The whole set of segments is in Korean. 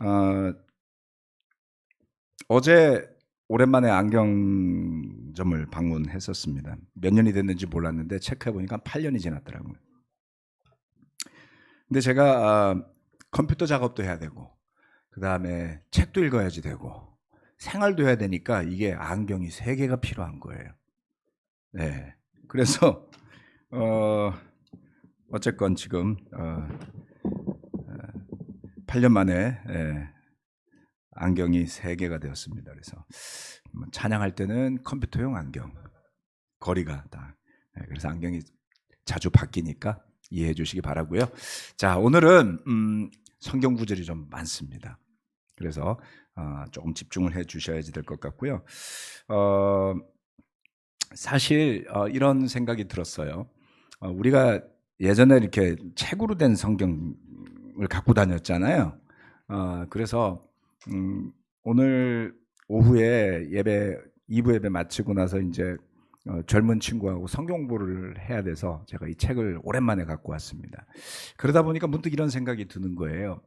어, 어제 오랜만에 안경점을 방문했었습니다. 몇 년이 됐는지 몰랐는데 체크해 보니까 8년이 지났더라고요. 근데 제가 컴퓨터 작업도 해야 되고, 그 다음에 책도 읽어야지 되고, 생활도 해야 되니까 이게 안경이 3개가 필요한 거예요. 네. 그래서 어쨌건 지금 8년 만에 안경이 3개가 되었습니다. 그래서 찬양할 때는 컴퓨터용 안경, 거리가 다. 그래서 안경이 자주 바뀌니까 이해해 주시기 바라고요. 자, 오늘은 성경 구절이 좀 많습니다. 그래서 조금 집중을 해 주셔야지 될 것 같고요. 사실 이런 생각이 들었어요. 우리가 예전에 이렇게 책으로 된 성경을 갖고 다녔잖아요. 그래서 오늘 오후에 예배 2부 예배 마치고 나서 이제 젊은 친구하고 성경 공부를 해야 돼서 제가 이 책을 오랜만에 갖고 왔습니다. 그러다 보니까 문득 이런 생각이 드는 거예요.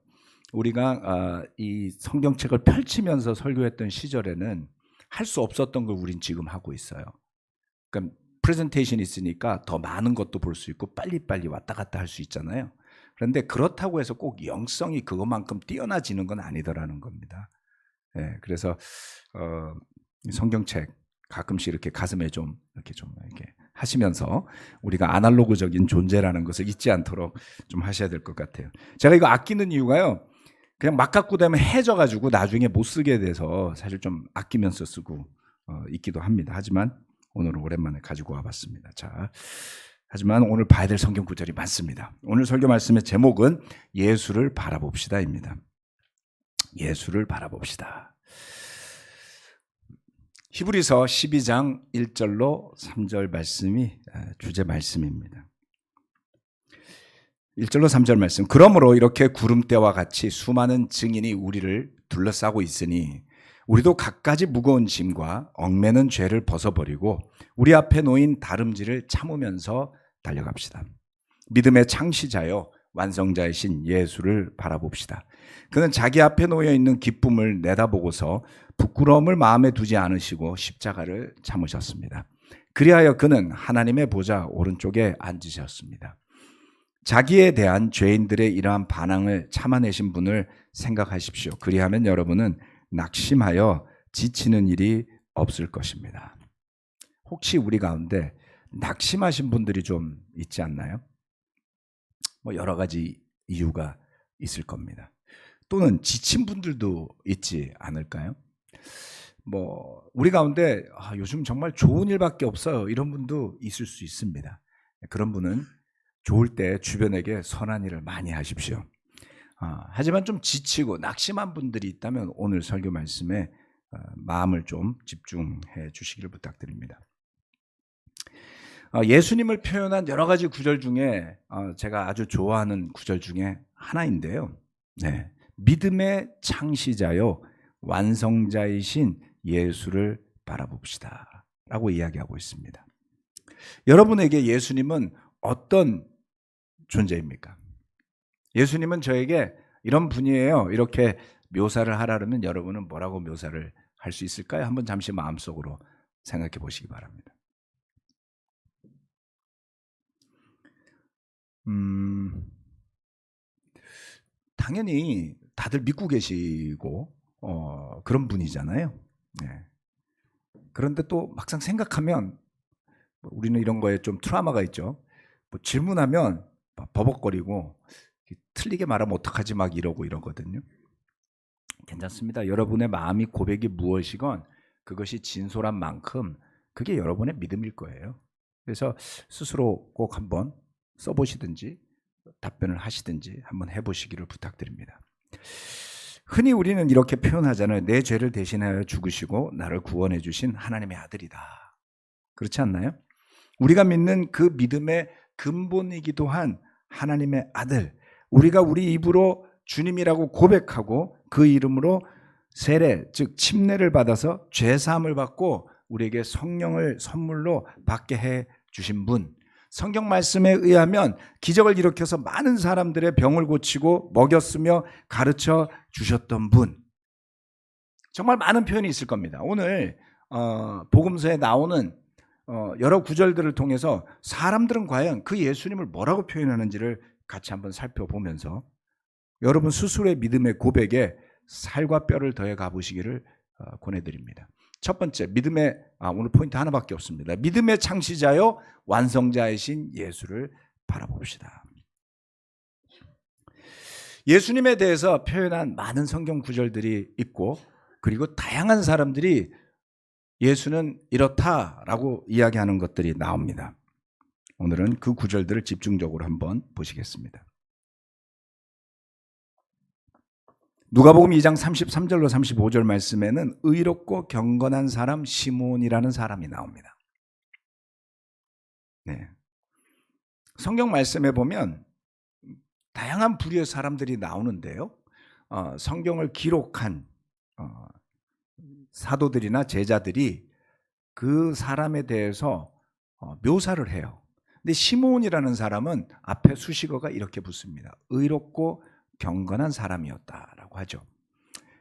우리가 이 성경책을 펼치면서 설교했던 시절에는 할 수 없었던 걸 우린 지금 하고 있어요. 그러니까 프레젠테이션이 있으니까 더 많은 것도 볼 수 있고 빨리빨리 왔다 갔다 할 수 있잖아요. 그런데 그렇다고 해서 꼭 영성이 그것만큼 뛰어나지는 건 아니더라는 겁니다. 그래서 성경책 가끔씩 이렇게 가슴에 좀 이렇게 하시면서 우리가 아날로그적인 존재라는 것을 잊지 않도록 좀 하셔야 될 것 같아요. 제가 이거 아끼는 이유가요. 그냥 막 갖고 다니면 해져가지고 나중에 못 쓰게 돼서 사실 좀 아끼면서 쓰고 있기도 합니다. 하지만 오늘은 오랜만에 가지고 와봤습니다. 자, 하지만 오늘 봐야 될 성경 구절이 많습니다. 오늘 설교 말씀의 제목은 예수를 바라봅시다입니다. 예수를 바라봅시다. 히브리서 12장 1절로 3절 말씀이 주제 말씀입니다. 1절로 3절 말씀. 그러므로 이렇게 구름대와 같이 수많은 증인이 우리를 둘러싸고 있으니 우리도 갖가지 무거운 짐과 얽매는 죄를 벗어버리고 우리 앞에 놓인 다름질을 참으면서 달려갑시다. 믿음의 창시자여 완성자이신 예수를 바라봅시다. 그는 자기 앞에 놓여 있는 기쁨을 내다보고서 부끄러움을 마음에 두지 않으시고 십자가를 참으셨습니다. 그리하여 그는 하나님의 보좌 오른쪽에 앉으셨습니다. 자기에 대한 죄인들의 이러한 반항을 참아내신 분을 생각하십시오. 그리하면 여러분은 낙심하여 지치는 일이 없을 것입니다. 혹시 우리 가운데 낙심하신 분들이 좀 있지 않나요? 뭐 여러 가지 이유가 있을 겁니다. 또는 지친 분들도 있지 않을까요? 뭐 우리 가운데 요즘 정말 좋은 일밖에 없어요. 이런 분도 있을 수 있습니다. 그런 분은 좋을 때 주변에게 선한 일을 많이 하십시오. 하지만 좀 지치고 낙심한 분들이 있다면 오늘 설교 말씀에 마음을 좀 집중해 주시기를 부탁드립니다. 예수님을 표현한 여러 가지 구절 중에 제가 아주 좋아하는 구절 중에 하나인데요. 네, 믿음의 창시자요 완성자이신 예수를 바라봅시다 라고 이야기하고 있습니다. 여러분에게 예수님은 어떤 존재입니까? 예수님은 저에게 이런 분이에요. 이렇게 묘사를 하라면 여러분은 뭐라고 묘사를 할 수 있을까요? 한번 잠시 마음속으로 생각해 보시기 바랍니다. 당연히 다들 믿고 계시고 그런 분이잖아요. 네. 그런데 또 막상 생각하면 우리는 이런 거에 좀 트라우마가 있죠. 뭐 질문하면 버벅거리고 틀리게 말하면 어떡하지 막 이러고 이러거든요. 괜찮습니다. 여러분의 마음이 고백이 무엇이건 그것이 진솔한 만큼 그게 여러분의 믿음일 거예요. 그래서 스스로 꼭 한번 써보시든지 답변을 하시든지 한번 해보시기를 부탁드립니다. 흔히 우리는 이렇게 표현하잖아요. 내 죄를 대신하여 죽으시고 나를 구원해 주신 하나님의 아들이다. 그렇지 않나요? 우리가 믿는 그 믿음의 근본이기도 한 하나님의 아들, 우리가 우리 입으로 주님이라고 고백하고 그 이름으로 세례, 즉 침례를 받아서 죄사함을 받고 우리에게 성령을 선물로 받게 해 주신 분, 성경 말씀에 의하면 기적을 일으켜서 많은 사람들의 병을 고치고 먹였으며 가르쳐 주셨던 분. 정말 많은 표현이 있을 겁니다. 오늘 복음서에 나오는 여러 구절들을 통해서 사람들은 과연 그 예수님을 뭐라고 표현하는지를 같이 한번 살펴보면서 여러분 스스로의 믿음의 고백에 살과 뼈를 더해 가보시기를 권해드립니다. 첫 번째, 오늘 포인트 하나밖에 없습니다. 믿음의 창시자요 완성자이신 예수를 바라봅시다. 예수님에 대해서 표현한 많은 성경 구절들이 있고, 그리고 다양한 사람들이 예수는 이렇다라고 이야기하는 것들이 나옵니다. 오늘은 그 구절들을 집중적으로 한번 보시겠습니다. 누가복음 2장 33절로 35절 말씀에는 의롭고 경건한 사람 시몬이라는 사람이 나옵니다. 네. 성경 말씀에 보면 다양한 부류의 사람들이 나오는데요. 성경을 기록한 사도들이나 제자들이 그 사람에 대해서 묘사를 해요. 근데 시몬이라는 사람은 앞에 수식어가 이렇게 붙습니다. 의롭고 경건한 사람이었다라고 하죠.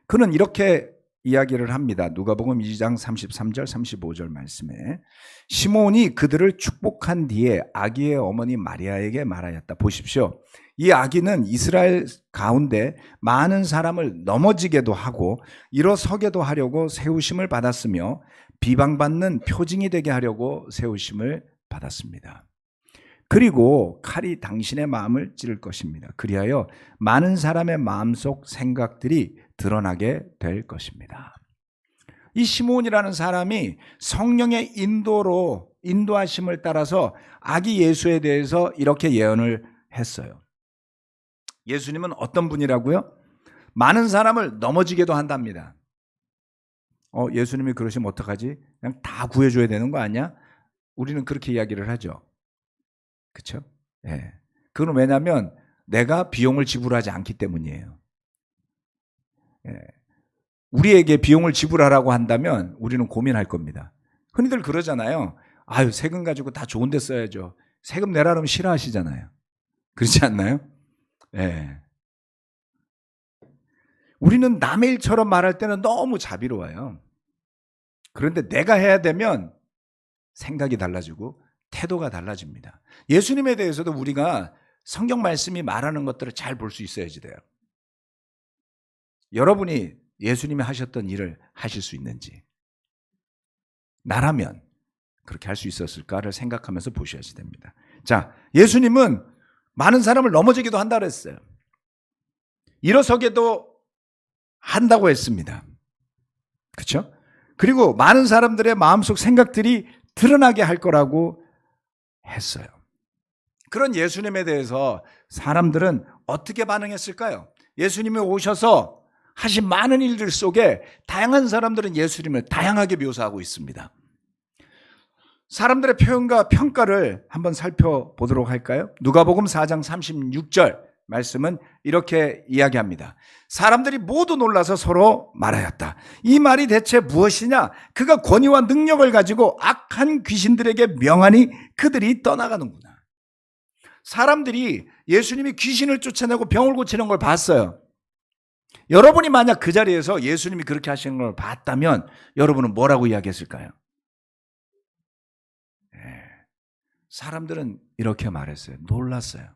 그는 이렇게 이야기를 합니다. 누가복음 2장 33절 35절 말씀에 시몬이 그들을 축복한 뒤에 아기의 어머니 마리아에게 말하였다. 보십시오. 이 아기는 이스라엘 가운데 많은 사람을 넘어지게도 하고 일어서게도 하려고 세우심을 받았으며 비방받는 표징이 되게 하려고 세우심을 받았습니다. 그리고 칼이 당신의 마음을 찌를 것입니다. 그리하여 많은 사람의 마음속 생각들이 드러나게 될 것입니다. 이 시몬이라는 사람이 성령의 인도하심을 따라서 아기 예수에 대해서 이렇게 예언을 했어요. 예수님은 어떤 분이라고요? 많은 사람을 넘어지게도 한답니다. 예수님이 그러시면 어떡하지? 그냥 다 구해줘야 되는 거 아니야? 우리는 그렇게 이야기를 하죠. 그렇죠? 예. 그건 왜냐하면 내가 비용을 지불하지 않기 때문이에요. 예. 우리에게 비용을 지불하라고 한다면 우리는 고민할 겁니다. 흔히들 그러잖아요. 아유, 세금 가지고 다 좋은 데 써야죠. 세금 내라면 싫어하시잖아요. 그렇지 않나요? 예. 우리는 남의 일처럼 말할 때는 너무 자비로워요. 그런데 내가 해야 되면 생각이 달라지고 태도가 달라집니다. 예수님에 대해서도 우리가 성경 말씀이 말하는 것들을 잘 볼 수 있어야지 돼요. 여러분이 예수님이 하셨던 일을 하실 수 있는지, 나라면 그렇게 할 수 있었을까를 생각하면서 보셔야지 됩니다. 자, 예수님은 많은 사람을 넘어지기도 한다고 했어요. 일어서게도 한다고 했습니다. 그렇죠? 그리고 많은 사람들의 마음속 생각들이 드러나게 할 거라고 했어요. 그런 예수님에 대해서 사람들은 어떻게 반응했을까요? 예수님이 오셔서 하신 많은 일들 속에 다양한 사람들은 예수님을 다양하게 묘사하고 있습니다. 사람들의 표현과 평가를 한번 살펴보도록 할까요? 누가복음 4장 36절 말씀은 이렇게 이야기합니다. 사람들이 모두 놀라서 서로 말하였다. 이 말이 대체 무엇이냐? 그가 권위와 능력을 가지고 악한 귀신들에게 명하니 그들이 떠나가는구나. 사람들이 예수님이 귀신을 쫓아내고 병을 고치는 걸 봤어요. 여러분이 만약 그 자리에서 예수님이 그렇게 하시는 걸 봤다면 여러분은 뭐라고 이야기했을까요? 사람들은 이렇게 말했어요. 놀랐어요.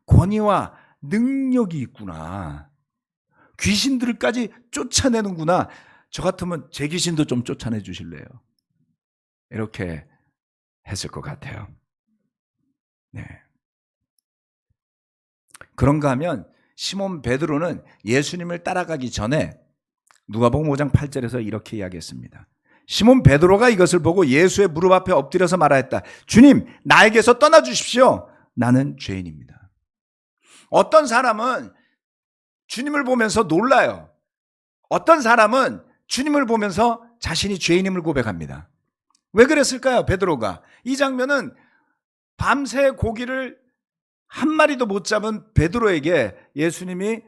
권위와 능력이 있구나. 귀신들까지 쫓아내는구나. 저 같으면 제 귀신도 좀 쫓아내 주실래요? 이렇게 했을 것 같아요. 네. 그런가 하면 시몬 베드로는 예수님을 따라가기 전에 누가복음 5장 8절에서 이렇게 이야기했습니다. 시몬 베드로가 이것을 보고 예수의 무릎 앞에 엎드려서 말하였다. 주님, 나에게서 떠나 주십시오. 나는 죄인입니다. 어떤 사람은 주님을 보면서 놀라요. 어떤 사람은 주님을 보면서 자신이 죄인임을 고백합니다. 왜 그랬을까요? 베드로가. 이 장면은 밤새 고기를 한 마리도 못 잡은 베드로에게 예수님이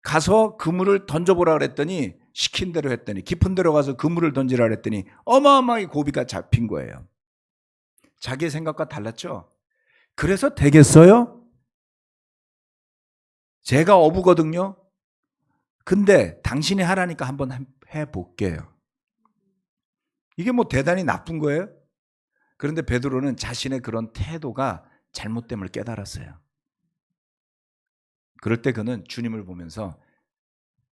가서 그물을 던져보라 그랬더니 시킨 대로 했더니 깊은 데로 가서 그물을 던지라 그랬더니 어마어마하게 고기가 잡힌 거예요. 자기의 생각과 달랐죠? 그래서 되겠어요? 제가 어부거든요. 근데 당신이 하라니까 한번 해볼게요. 이게 뭐 대단히 나쁜 거예요? 그런데 베드로는 자신의 그런 태도가 잘못됨을 깨달았어요. 그럴 때 그는 주님을 보면서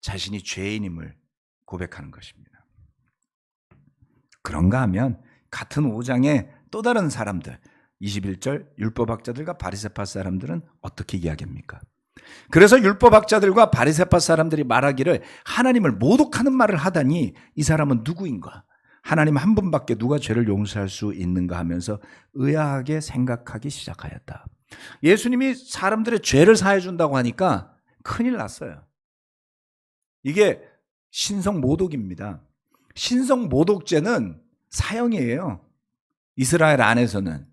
자신이 죄인임을 고백하는 것입니다. 그런가 하면 같은 5장의 또 다른 사람들, 21절 율법학자들과 바리새파 사람들은 어떻게 이야기합니까? 그래서 율법학자들과 바리새파 사람들이 말하기를 하나님을 모독하는 말을 하다니 이 사람은 누구인가? 하나님 한 분밖에 누가 죄를 용서할 수 있는가 하면서 의아하게 생각하기 시작하였다. 예수님이 사람들의 죄를 사해 준다고 하니까 큰일 났어요. 이게 신성모독입니다. 신성모독죄는 사형이에요. 이스라엘 안에서는.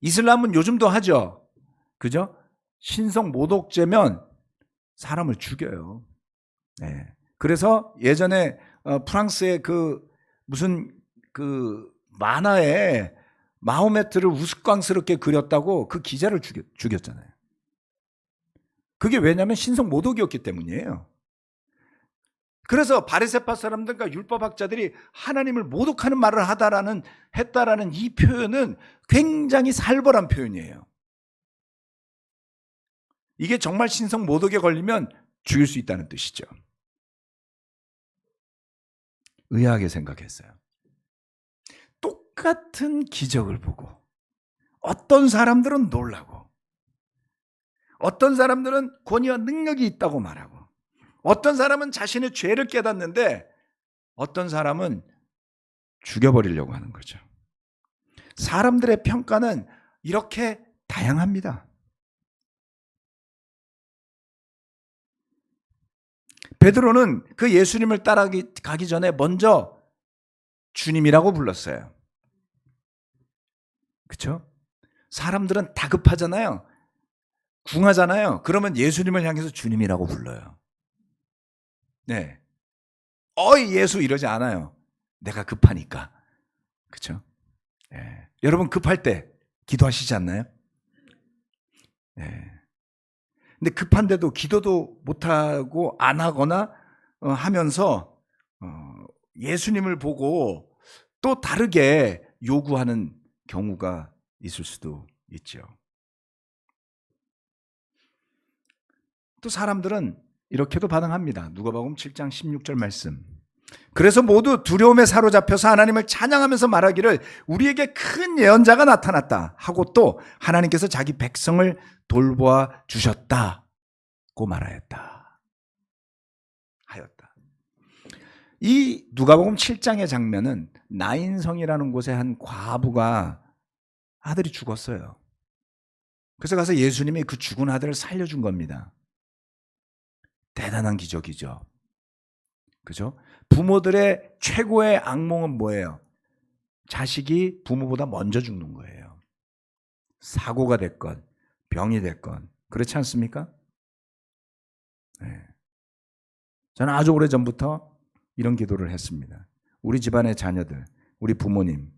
이슬람은 요즘도 하죠. 그죠? 신성모독죄면 사람을 죽여요. 네. 그래서 예전에 프랑스의 무슨 만화에 마호메트를 우스꽝스럽게 그렸다고 그 기자를 죽였잖아요. 그게 왜냐하면 신성모독이었기 때문이에요. 그래서 바리새파 사람들과 율법학자들이 하나님을 모독하는 말을 했다라는 이 표현은 굉장히 살벌한 표현이에요. 이게 정말 신성모독에 걸리면 죽일 수 있다는 뜻이죠. 의아하게 생각했어요. 똑같은 기적을 보고 어떤 사람들은 놀라고 어떤 사람들은 권위와 능력이 있다고 말하고 어떤 사람은 자신의 죄를 깨닫는데 어떤 사람은 죽여버리려고 하는 거죠. 사람들의 평가는 이렇게 다양합니다. 베드로는 그 예수님을 따라가기 전에 먼저 주님이라고 불렀어요. 그렇죠? 사람들은 다급하잖아요. 궁하잖아요. 그러면 예수님을 향해서 주님이라고 불러요. 네. 어이 예수 이러지 않아요. 내가 급하니까. 그렇죠? 네. 여러분 급할 때 기도하시지 않나요? 네. 근데 급한데도 기도도 못하고 안 하거나 하면서 예수님을 보고 또 다르게 요구하는 경우가 있을 수도 있죠. 또 사람들은 이렇게도 반응합니다. 누가복음 7장 16절 말씀. 그래서 모두 두려움에 사로잡혀서 하나님을 찬양하면서 말하기를 우리에게 큰 예언자가 나타났다 하고 또 하나님께서 자기 백성을 돌보아 주셨다고 말하였다. 하였다. 이 누가복음 7장의 장면은 나인성이라는 곳에 한 과부가 아들이 죽었어요. 그래서 가서 예수님이 그 죽은 아들을 살려준 겁니다. 대단한 기적이죠. 그죠? 부모들의 최고의 악몽은 뭐예요? 자식이 부모보다 먼저 죽는 거예요. 사고가 됐건 병이 됐건 그렇지 않습니까? 네. 저는 아주 오래전부터 이런 기도를 했습니다. 우리 집안의 자녀들, 우리 부모님,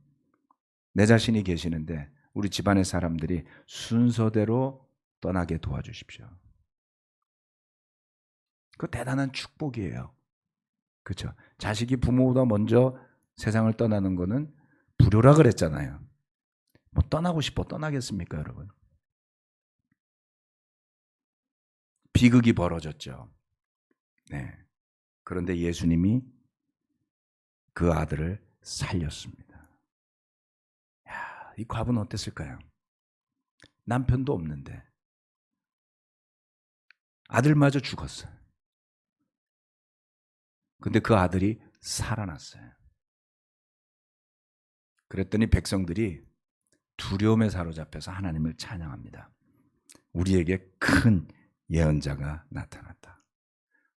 내 자신이 계시는데 우리 집안의 사람들이 순서대로 떠나게 도와주십시오. 그 대단한 축복이에요. 그렇죠? 자식이 부모보다 먼저 세상을 떠나는 거는 불효라 그랬잖아요. 뭐 떠나고 싶어 떠나겠습니까, 여러분? 비극이 벌어졌죠. 네. 그런데 예수님이 그 아들을 살렸습니다. 야, 이 과부는 어땠을까요? 남편도 없는데 아들마저 죽었어요. 근데 그 아들이 살아났어요. 그랬더니 백성들이 두려움에 사로잡혀서 하나님을 찬양합니다. 우리에게 큰 예언자가 나타났다.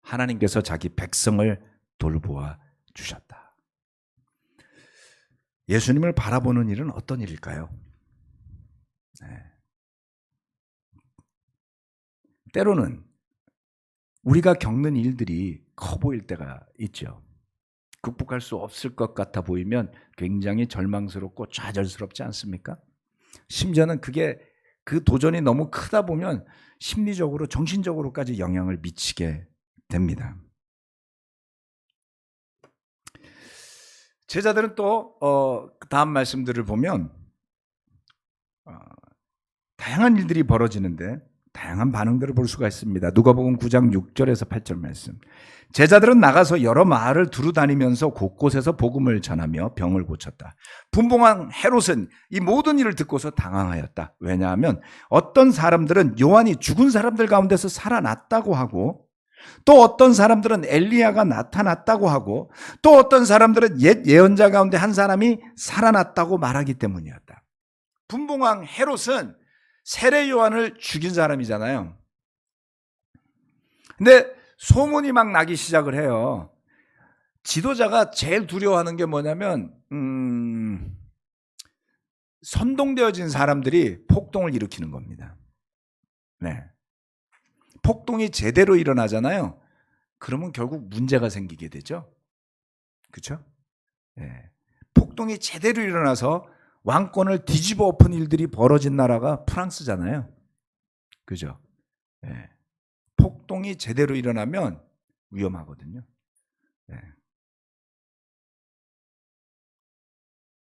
하나님께서 자기 백성을 돌보아 주셨다. 예수님을 바라보는 일은 어떤 일일까요? 네. 때로는 우리가 겪는 일들이 커 보일 때가 있죠. 극복할 수 없을 것 같아 보이면 굉장히 절망스럽고 좌절스럽지 않습니까? 심지어는 그 도전이 너무 크다 보면 심리적으로 정신적으로까지 영향을 미치게 됩니다. 제자들은 또 다음 말씀들을 보면 다양한 일들이 벌어지는데 다양한 반응들을 볼 수가 있습니다. 누가복음 9장 6절에서 8절 말씀. 제자들은 나가서 여러 마을을 두루다니면서 곳곳에서 복음을 전하며 병을 고쳤다. 분봉왕 헤롯은 이 모든 일을 듣고서 당황하였다. 왜냐하면 어떤 사람들은 요한이 죽은 사람들 가운데서 살아났다고 하고, 또 어떤 사람들은 엘리야가 나타났다고 하고, 또 어떤 사람들은 옛 예언자 가운데 한 사람이 살아났다고 말하기 때문이었다. 분봉왕 헤롯은 세례 요한을 죽인 사람이잖아요. 근데 소문이 막 나기 시작을 해요. 지도자가 제일 두려워하는 게 뭐냐면 선동되어진 사람들이 폭동을 일으키는 겁니다. 네. 폭동이 제대로 일어나잖아요. 그러면 결국 문제가 생기게 되죠. 그렇죠? 네. 폭동이 제대로 일어나서 왕권을 뒤집어 엎은 일들이 벌어진 나라가 프랑스잖아요. 그죠? 네. 폭동이 제대로 일어나면 위험하거든요. 네.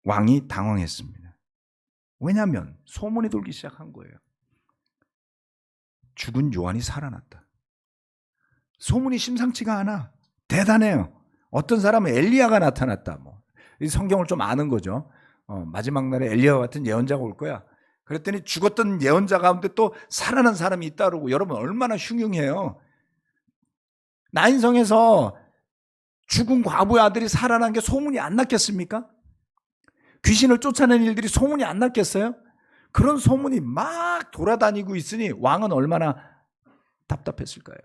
왕이 당황했습니다. 왜냐하면 소문이 돌기 시작한 거예요. 죽은 요한이 살아났다. 소문이 심상치가 않아. 대단해요. 어떤 사람은 엘리야가 나타났다. 이 성경을 좀 아는 거죠. 마지막 날에 엘리야와 같은 예언자가 올 거야. 그랬더니 죽었던 예언자 가운데 또 살아난 사람이 있다 그러고, 여러분 얼마나 흉흉해요. 나인성에서 죽은 과부의 아들이 살아난 게 소문이 안 났겠습니까? 귀신을 쫓아낸 일들이 소문이 안 났겠어요? 그런 소문이 막 돌아다니고 있으니 왕은 얼마나 답답했을까요?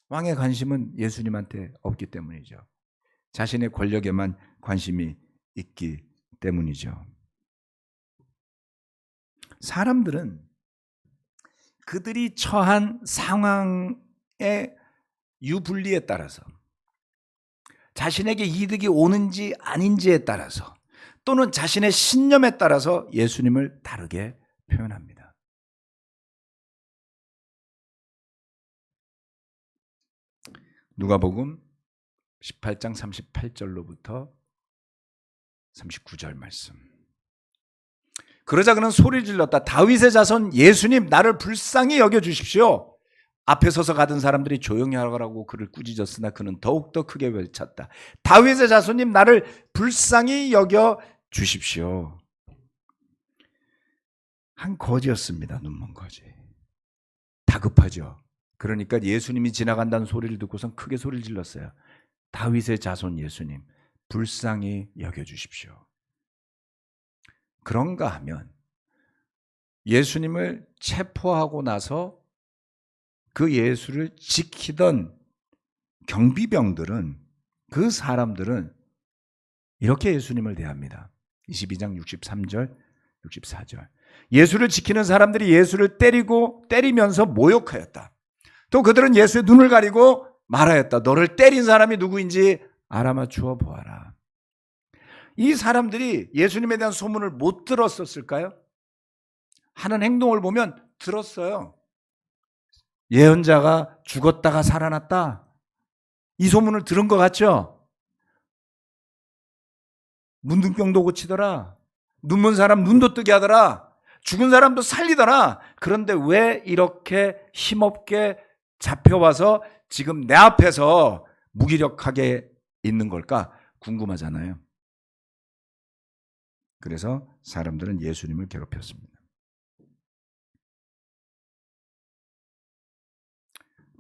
왕의 관심은 예수님한테 없기 때문이죠. 자신의 권력에만 관심이 있기 때문이죠. 사람들은 그들이 처한 상황의 유불리에 따라서, 자신에게 이득이 오는지 아닌지에 따라서, 또는 자신의 신념에 따라서 예수님을 다르게 표현합니다. 누가복음 18장 38절로부터 39절 말씀. 그러자 그는 소리 질렀다. 다윗의 자손 예수님, 나를 불쌍히 여겨주십시오. 앞에 서서 가던 사람들이 조용히 하라고 그를 꾸짖었으나 그는 더욱더 크게 외쳤다. 다윗의 자손님, 나를 불쌍히 여겨주십시오. 한 거지였습니다. 눈먼 거지. 다급하죠. 그러니까 예수님이 지나간다는 소리를 듣고선 크게 소리를 질렀어요. 다윗의 자손 예수님, 불쌍히 여겨주십시오. 그런가 하면 예수님을 체포하고 나서 그 예수를 지키던 경비병들은, 그 사람들은 이렇게 예수님을 대합니다. 22장 63절, 64절. 예수를 지키는 사람들이 예수를 때리면서 모욕하였다. 또 그들은 예수의 눈을 가리고 말하였다. 너를 때린 사람이 누구인지 알아맞추어 보아라. 이 사람들이 예수님에 대한 소문을 못 들었었을까요? 하는 행동을 보면 들었어요. 예언자가 죽었다가 살아났다. 이 소문을 들은 것 같죠? 문둥병도 고치더라. 눈먼 사람 눈도 뜨게 하더라. 죽은 사람도 살리더라. 그런데 왜 이렇게 힘없게 잡혀와서 지금 내 앞에서 무기력하게 있는 걸까? 궁금하잖아요. 그래서 사람들은 예수님을 괴롭혔습니다.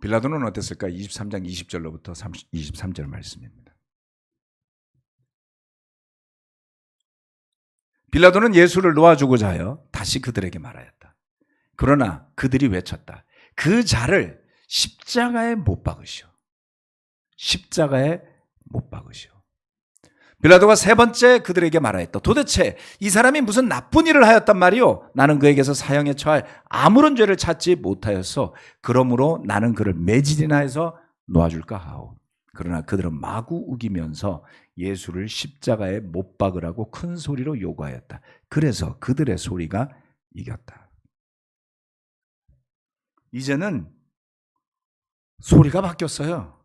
빌라도는 어땠을까? 23장 20절로부터 23절 말씀입니다. 빌라도는 예수를 놓아주고자 하여 다시 그들에게 말하였다. 그러나 그들이 외쳤다. 그 자를 십자가에 못 박으시오. 십자가에 못 박으시오. 빌라도가 세 번째 그들에게 말하였다. 도대체 이 사람이 무슨 나쁜 일을 하였단 말이오? 나는 그에게서 사형에 처할 아무런 죄를 찾지 못하였소. 그러므로 나는 그를 매질이나 해서 놓아줄까 하오. 그러나 그들은 마구 우기면서 예수를 십자가에 못 박으라고 큰 소리로 요구하였다. 그래서 그들의 소리가 이겼다. 이제는 소리가 바뀌었어요.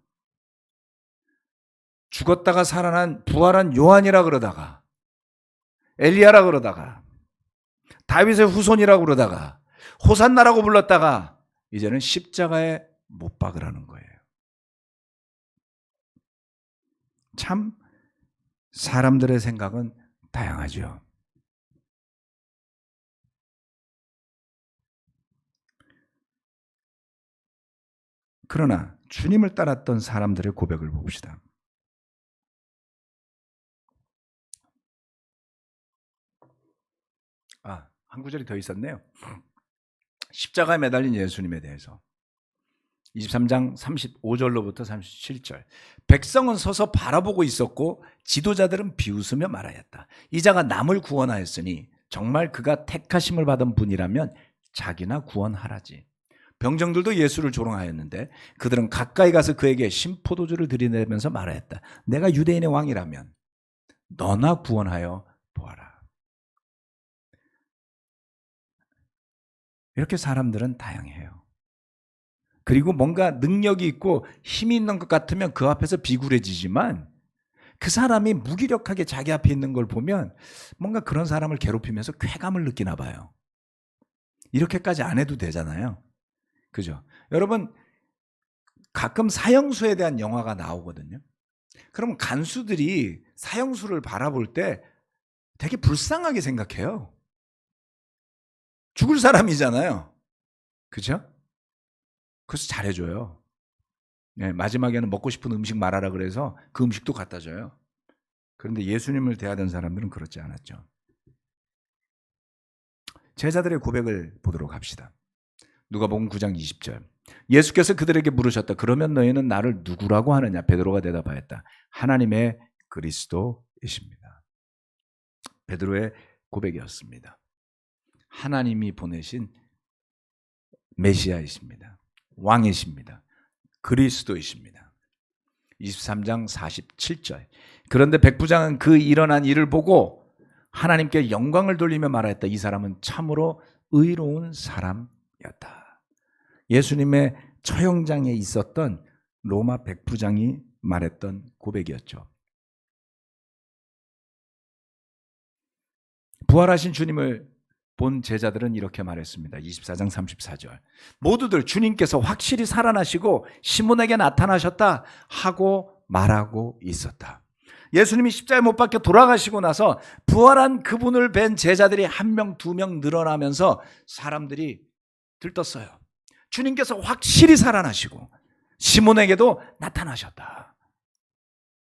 죽었다가 살아난 부활한 요한이라 그러다가, 엘리야라 그러다가, 다윗의 후손이라고 그러다가, 호산나라고 불렀다가 이제는 십자가에 못 박으라는 거예요. 참 사람들의 생각은 다양하죠. 그러나 주님을 따랐던 사람들의 고백을 봅시다. 한 구절이 더 있었네요. 십자가에 매달린 예수님에 대해서 23장 35절로부터 37절. 백성은 서서 바라보고 있었고 지도자들은 비웃으며 말하였다. 이자가 남을 구원하였으니 정말 그가 택하심을 받은 분이라면 자기나 구원하라지. 병정들도 예수를 조롱하였는데 그들은 가까이 가서 그에게 신포도주를 들이대면서 말하였다. 내가 유대인의 왕이라면 너나 구원하여 보아라. 이렇게 사람들은 다양해요. 그리고 뭔가 능력이 있고 힘이 있는 것 같으면 그 앞에서 비굴해지지만 그 사람이 무기력하게 자기 앞에 있는 걸 보면 뭔가 그런 사람을 괴롭히면서 쾌감을 느끼나 봐요. 이렇게까지 안 해도 되잖아요. 그죠? 여러분, 가끔 사형수에 대한 영화가 나오거든요. 그러면 간수들이 사형수를 바라볼 때 되게 불쌍하게 생각해요. 죽을 사람이잖아요. 그죠? 그래서 잘해줘요. 네, 마지막에는 먹고 싶은 음식 말하라 그래서 그 음식도 갖다 줘요. 그런데 예수님을 대하던 사람들은 그렇지 않았죠. 제자들의 고백을 보도록 합시다. 누가복음 9장 20절. 예수께서 그들에게 물으셨다. 그러면 너희는 나를 누구라고 하느냐? 베드로가 대답하였다. 하나님의 그리스도이십니다. 베드로의 고백이었습니다. 하나님이 보내신 메시아이십니다. 왕이십니다. 그리스도이십니다. 23장 47절. 그런데 백부장은 그 일어난 일을 보고 하나님께 영광을 돌리며 말하였다. 이 사람은 참으로 의로운 사람이었다. 예수님의 처형장에 있었던 로마 백부장이 말했던 고백이었죠. 부활하신 주님을 본 제자들은 이렇게 말했습니다. 24장 34절. 모두들 주님께서 확실히 살아나시고 시몬에게 나타나셨다 하고 말하고 있었다. 예수님이 십자가에 못 박혀 돌아가시고 나서 부활한 그분을 뵌 제자들이 1명, 2명 늘어나면서 사람들이 들떴어요. 주님께서 확실히 살아나시고 시몬에게도 나타나셨다.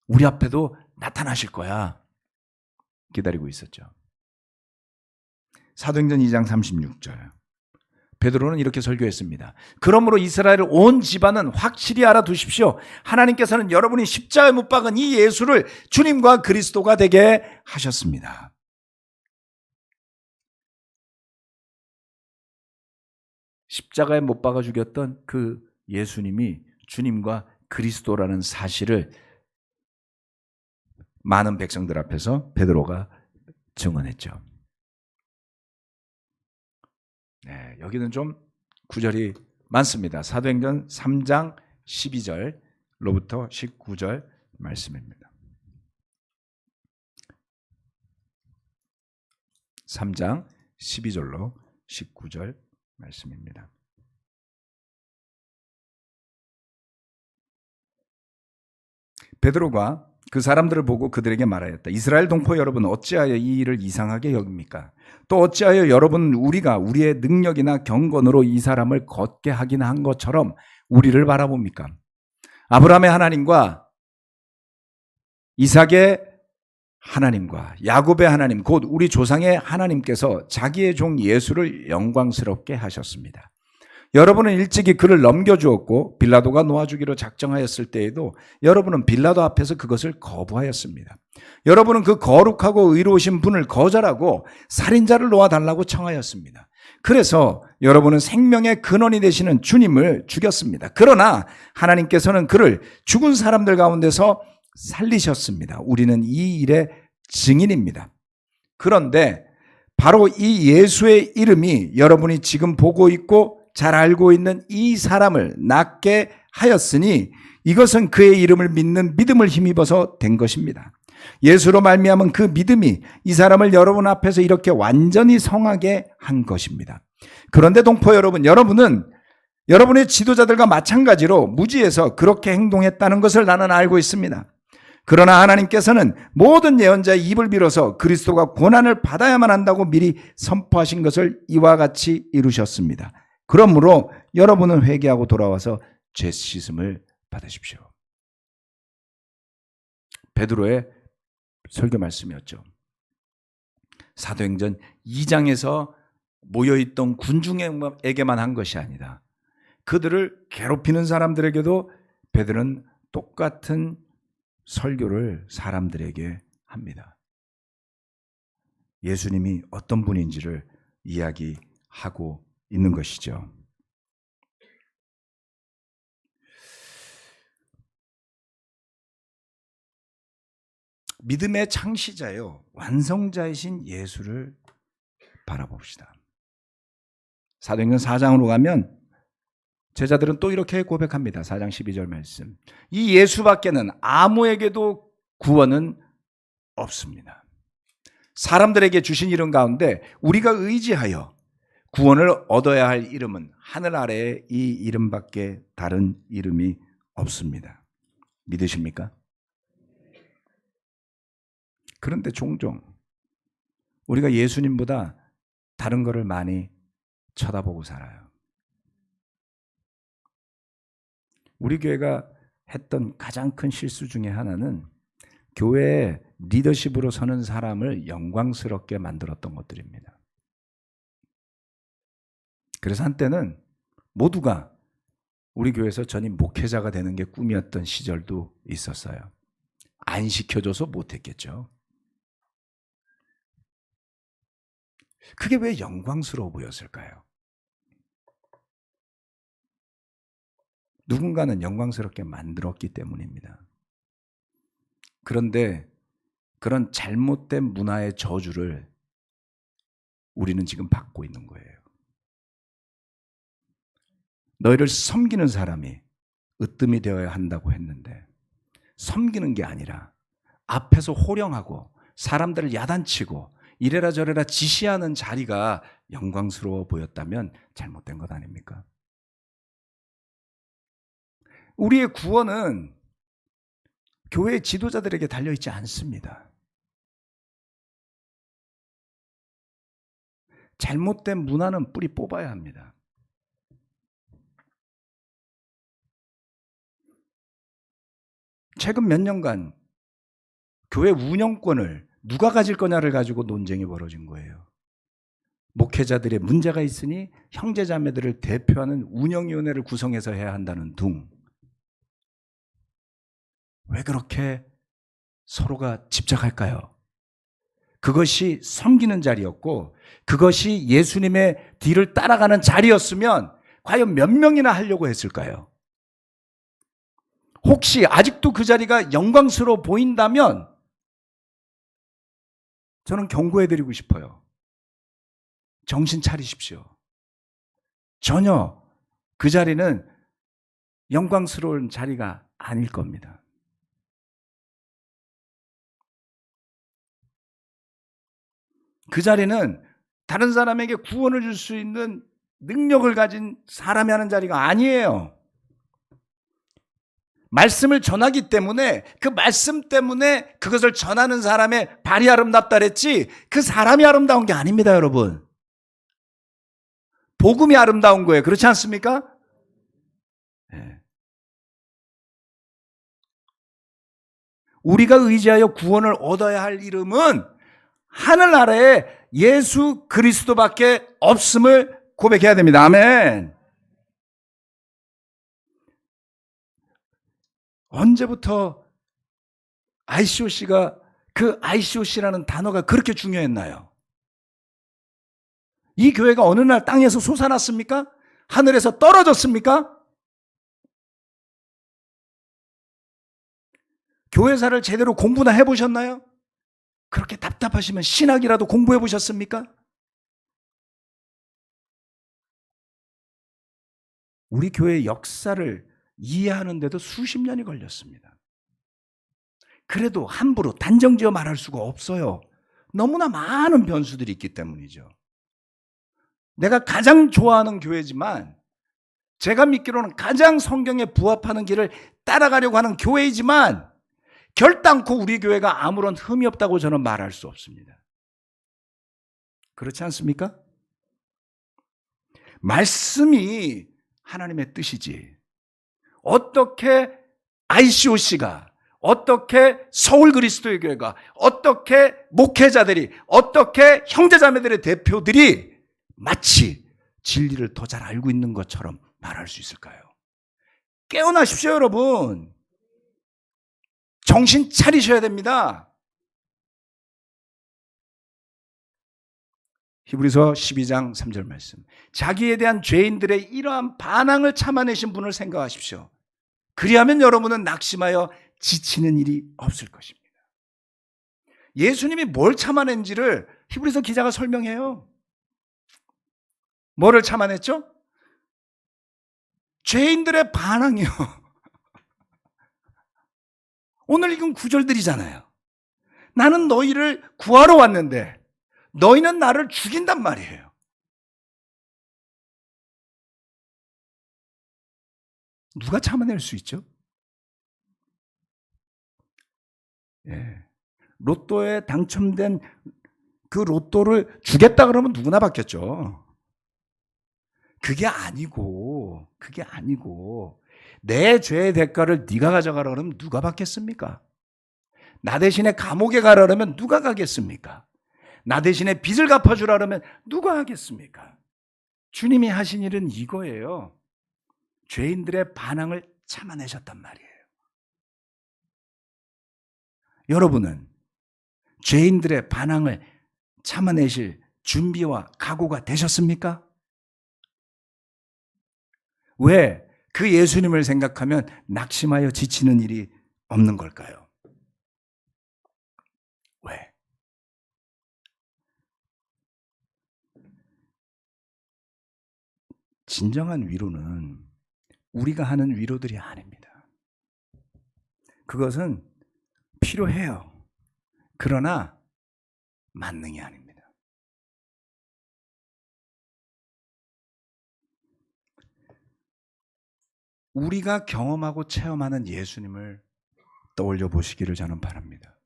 우리 앞에도 나타나실 거야. 기다리고 있었죠. 사도행전 2장 36절. 베드로는 이렇게 설교했습니다. 그러므로 이스라엘 온 집안은 확실히 알아두십시오. 하나님께서는 여러분이 십자가에 못 박은 이 예수를 주님과 그리스도가 되게 하셨습니다. 십자가에 못 박아 죽였던 그 예수님이 주님과 그리스도라는 사실을 많은 백성들 앞에서 베드로가 증언했죠. 네, 여기는 좀 구절이 많습니다. 사도행전 3장 12절로부터 19절 말씀입니다. 3장 12절로 19절 말씀입니다. 베드로가 그 사람들을 보고 그들에게 말하였다. 이스라엘 동포 여러분, 어찌하여 이 일을 이상하게 여깁니까? 또 어찌하여 여러분 우리가 우리의 능력이나 경건으로 이 사람을 걷게 하긴 한 것처럼 우리를 바라봅니까? 아브라함의 하나님과 이삭의 하나님과 야곱의 하나님, 곧 우리 조상의 하나님께서 자기의 종 예수를 영광스럽게 하셨습니다. 여러분은 일찍이 그를 넘겨주었고 빌라도가 놓아주기로 작정하였을 때에도 여러분은 빌라도 앞에서 그것을 거부하였습니다. 여러분은 그 거룩하고 의로우신 분을 거절하고 살인자를 놓아달라고 청하였습니다. 그래서 여러분은 생명의 근원이 되시는 주님을 죽였습니다. 그러나 하나님께서는 그를 죽은 사람들 가운데서 살리셨습니다. 우리는 이 일의 증인입니다. 그런데 바로 이 예수의 이름이 여러분이 지금 보고 있고 잘 알고 있는 이 사람을 낫게 하였으니 이것은 그의 이름을 믿는 믿음을 힘입어서 된 것입니다. 예수로 말미암은 그 믿음이 이 사람을 여러분 앞에서 이렇게 완전히 성하게 한 것입니다. 그런데 동포 여러분, 여러분은 여러분의 지도자들과 마찬가지로 무지해서 그렇게 행동했다는 것을 나는 알고 있습니다. 그러나 하나님께서는 모든 예언자의 입을 빌어서 그리스도가 고난을 받아야만 한다고 미리 선포하신 것을 이와 같이 이루셨습니다. 그러므로 여러분은 회개하고 돌아와서 죄 씻음을 받으십시오. 베드로의 설교 말씀이었죠. 사도행전 2장에서 모여있던 군중에게만 한 것이 아니다. 그들을 괴롭히는 사람들에게도 베드로는 똑같은 설교를 사람들에게 합니다. 예수님이 어떤 분인지를 이야기하고 있는 것이죠. 믿음의 창시자요, 완성자이신 예수를 바라봅시다. 사도행전 4장으로 가면 제자들은 또 이렇게 고백합니다. 4장 12절 말씀. 이 예수밖에는 아무에게도 구원은 없습니다. 사람들에게 주신 이름 가운데 우리가 의지하여 구원을 얻어야 할 이름은 하늘 아래에 이 이름밖에 다른 이름이 없습니다. 믿으십니까? 그런데 종종 우리가 예수님보다 다른 것을 많이 쳐다보고 살아요. 우리 교회가 했던 가장 큰 실수 중에 하나는 교회의 리더십으로 서는 사람을 영광스럽게 만들었던 것들입니다. 그래서 한때는 모두가 우리 교회에서 전임 목회자가 되는 게 꿈이었던 시절도 있었어요. 안 시켜줘서 못했겠죠. 그게 왜 영광스러워 보였을까요? 누군가는 영광스럽게 만들었기 때문입니다. 그런데 그런 잘못된 문화의 저주를 우리는 지금 받고 있는 거예요. 너희를 섬기는 사람이 으뜸이 되어야 한다고 했는데 섬기는 게 아니라 앞에서 호령하고 사람들을 야단치고 이래라 저래라 지시하는 자리가 영광스러워 보였다면 잘못된 것 아닙니까? 우리의 구원은 교회 지도자들에게 달려있지 않습니다. 잘못된 문화는 뿌리 뽑아야 합니다. 최근 몇 년간 교회 운영권을 누가 가질 거냐를 가지고 논쟁이 벌어진 거예요. 목회자들의 문제가 있으니 형제자매들을 대표하는 운영위원회를 구성해서 해야 한다는 둥. 왜 그렇게 서로가 집착할까요? 그것이 섬기는 자리였고 그것이 예수님의 뒤를 따라가는 자리였으면 과연 몇 명이나 하려고 했을까요? 혹시 아직도 그 자리가 영광스러워 보인다면 저는 경고해드리고 싶어요. 정신 차리십시오. 전혀 그 자리는 영광스러운 자리가 아닐 겁니다. 그 자리는 다른 사람에게 구원을 줄 수 있는 능력을 가진 사람이 하는 자리가 아니에요. 말씀을 전하기 때문에 그 말씀 때문에 그것을 전하는 사람의 발이 아름답다 그랬지 그 사람이 아름다운 게 아닙니다, 여러분. 복음이 아름다운 거예요. 그렇지 않습니까? 네. 우리가 의지하여 구원을 얻어야 할 이름은 하늘 아래에 예수 그리스도밖에 없음을 고백해야 됩니다. 아멘. 언제부터 ICOC가 그 ICOC라는 단어가 그렇게 중요했나요? 이 교회가 어느 날 땅에서 솟아났습니까? 하늘에서 떨어졌습니까? 교회사를 제대로 공부나 해보셨나요? 그렇게 답답하시면 신학이라도 공부해 보셨습니까? 우리 교회의 역사를 이해하는데도 수십 년이 걸렸습니다. 그래도 함부로 단정지어 말할 수가 없어요. 너무나 많은 변수들이 있기 때문이죠. 내가 가장 좋아하는 교회지만, 제가 믿기로는 가장 성경에 부합하는 길을 따라가려고 하는 교회이지만, 결단코 우리 교회가 아무런 흠이 없다고 저는 말할 수 없습니다. 그렇지 않습니까? 말씀이 하나님의 뜻이지, 어떻게 ICOC가, 어떻게 서울 그리스도의 교회가, 어떻게 목회자들이, 어떻게 형제자매들의 대표들이 마치 진리를 더 잘 알고 있는 것처럼 말할 수 있을까요? 깨어나십시오, 여러분. 정신 차리셔야 됩니다. 히브리서 12장 3절 말씀. 자기에 대한 죄인들의 이러한 반항을 참아내신 분을 생각하십시오. 그리하면 여러분은 낙심하여 지치는 일이 없을 것입니다. 예수님이 뭘 참아낸지를 히브리서 기자가 설명해요. 뭐를 참아냈죠? 죄인들의 반항이요. 오늘 읽은 구절들이잖아요. 나는 너희를 구하러 왔는데 너희는 나를 죽인단 말이에요. 누가 참아낼 수 있죠? 예. 로또에 당첨된 그 로또를 주겠다 그러면 누구나 받겠죠. 그게 아니고 내 죄의 대가를 네가 가져가라 그러면 누가 받겠습니까? 나 대신에 감옥에 가라 그러면 누가 가겠습니까? 나 대신에 빚을 갚아주라 그러면 누가 하겠습니까? 주님이 하신 일은 이거예요. 죄인들의 반항을 참아내셨단 말이에요. 여러분은 죄인들의 반항을 참아내실 준비와 각오가 되셨습니까? 왜 그 예수님을 생각하면 낙심하여 지치는 일이 없는 걸까요? 왜? 진정한 위로는 우리가 하는 위로들이 아닙니다. 그것은 필요해요. 그러나 만능이 아닙니다. 우리가 경험하고 체험하는 예수님을 떠올려 보시기를 저는 바랍니다.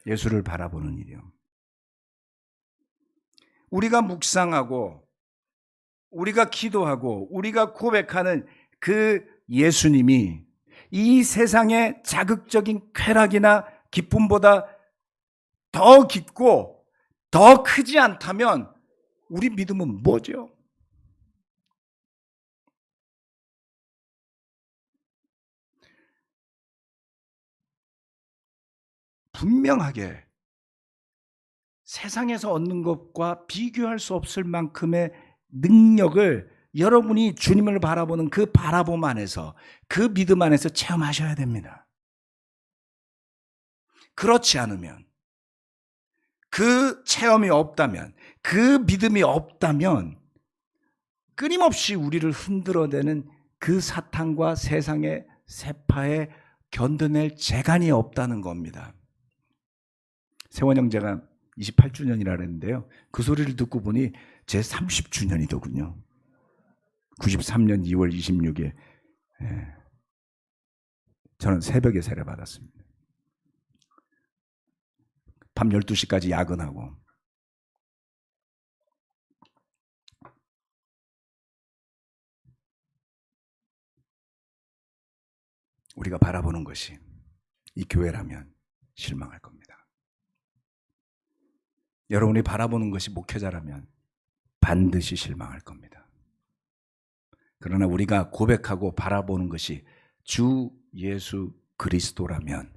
예수를 바라보는 일이요. 우리가 묵상하고 우리가 기도하고 우리가 고백하는 그 예수님이 이 세상의 자극적인 쾌락이나 기쁨보다 더 깊고 더 크지 않다면 우리 믿음은 뭐죠? 분명하게 세상에서 얻는 것과 비교할 수 없을 만큼의 능력을 여러분이 주님을 바라보는 그 바라봄 안에서, 그 믿음 안에서 체험하셔야 됩니다. 그렇지 않으면, 그 체험이 없다면, 그 믿음이 없다면 끊임없이 우리를 흔들어대는 그 사탄과 세상의 세파에 견뎌낼 재간이 없다는 겁니다. 세원 형제가 28주년이라 그랬는데요. 그 소리를 듣고 보니 제 30주년이더군요. 93년 2월 26일. 저는 새벽에 세례 받았습니다. 밤 12시까지 야근하고. 우리가 바라보는 것이 이 교회라면 실망할 겁니다. 여러분이 바라보는 것이 목회자라면 반드시 실망할 겁니다. 그러나 우리가 고백하고 바라보는 것이 주 예수 그리스도라면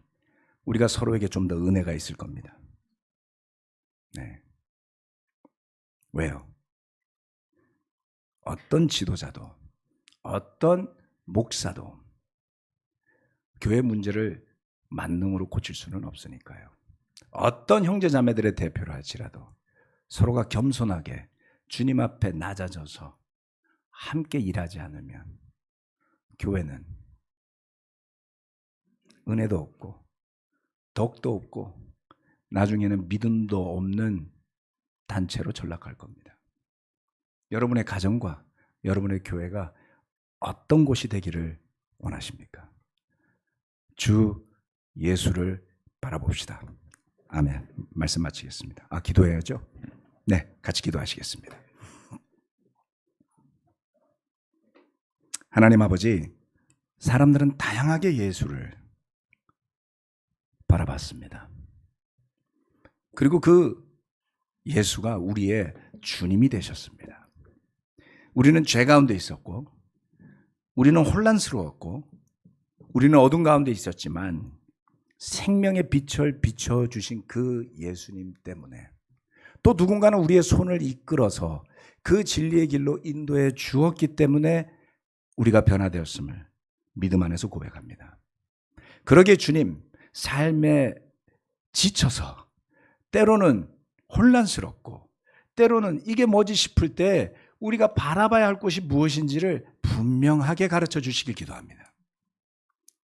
우리가 서로에게 좀 더 은혜가 있을 겁니다. 네. 왜요? 어떤 지도자도, 어떤 목사도 교회 문제를 만능으로 고칠 수는 없으니까요. 어떤 형제자매들의 대표를 할지라도 서로가 겸손하게 주님 앞에 낮아져서 함께 일하지 않으면 교회는 은혜도 없고 덕도 없고 나중에는 믿음도 없는 단체로 전락할 겁니다. 여러분의 가정과 여러분의 교회가 어떤 곳이 되기를 원하십니까? 주 예수를 바라봅시다. 아멘. 말씀 마치겠습니다. 기도해야죠? 네, 같이 기도하시겠습니다. 하나님 아버지, 사람들은 다양하게 예수를 바라봤습니다. 그리고 그 예수가 우리의 주님이 되셨습니다. 우리는 죄 가운데 있었고, 우리는 혼란스러웠고, 우리는 어둠 가운데 있었지만 생명의 빛을 비춰주신 그 예수님 때문에 또 누군가는 우리의 손을 이끌어서 그 진리의 길로 인도해 주었기 때문에 우리가 변화되었음을 믿음 안에서 고백합니다. 그러기에 주님, 삶에 지쳐서 때로는 혼란스럽고 때로는 이게 뭐지 싶을 때 우리가 바라봐야 할 것이 무엇인지를 분명하게 가르쳐 주시길 기도합니다.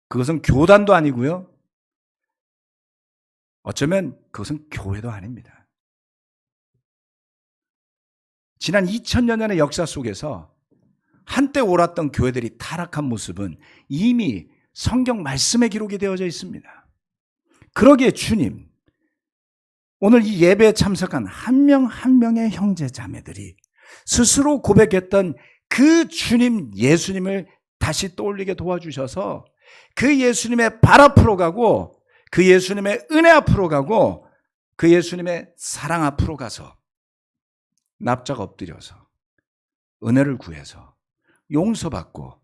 그것은 교단도 아니고요. 어쩌면 그것은 교회도 아닙니다. 지난 2000여 년의 역사 속에서 한때 옳았던 교회들이 타락한 모습은 이미 성경 말씀에 기록이 되어져 있습니다. 그러기에 주님, 오늘 이 예배에 참석한 한 명 한 명의 형제 자매들이 스스로 고백했던 그 주님 예수님을 다시 떠올리게 도와주셔서 그 예수님의 발 앞으로 가고 그 예수님의 은혜 앞으로 가고 그 예수님의 사랑 앞으로 가서 납작 엎드려서 은혜를 구해서 용서받고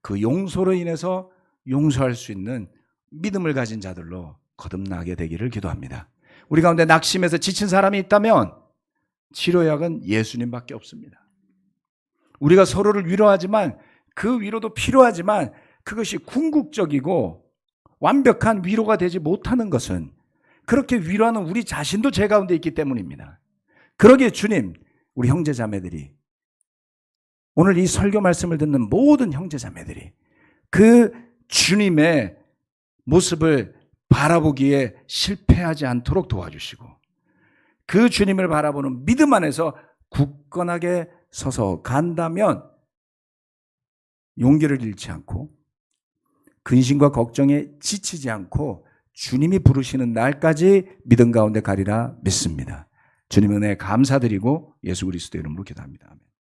그 용서로 인해서 용서할 수 있는 믿음을 가진 자들로 거듭나게 되기를 기도합니다. 우리 가운데 낙심해서 지친 사람이 있다면 치료약은 예수님밖에 없습니다. 우리가 서로를 위로하지만 그 위로도 필요하지만 그것이 궁극적이고 완벽한 위로가 되지 못하는 것은 그렇게 위로하는 우리 자신도 죄 가운데 있기 때문입니다. 그러기에 주님, 우리 형제자매들이 오늘 이 설교 말씀을 듣는 모든 형제자매들이 그 주님의 모습을 바라보기에 실패하지 않도록 도와주시고 그 주님을 바라보는 믿음 안에서 굳건하게 서서 간다면 용기를 잃지 않고 근심과 걱정에 지치지 않고 주님이 부르시는 날까지 믿음 가운데 가리라 믿습니다. 주님 은혜 감사드리고 예수 그리스도의 이름으로 기도합니다. 아멘.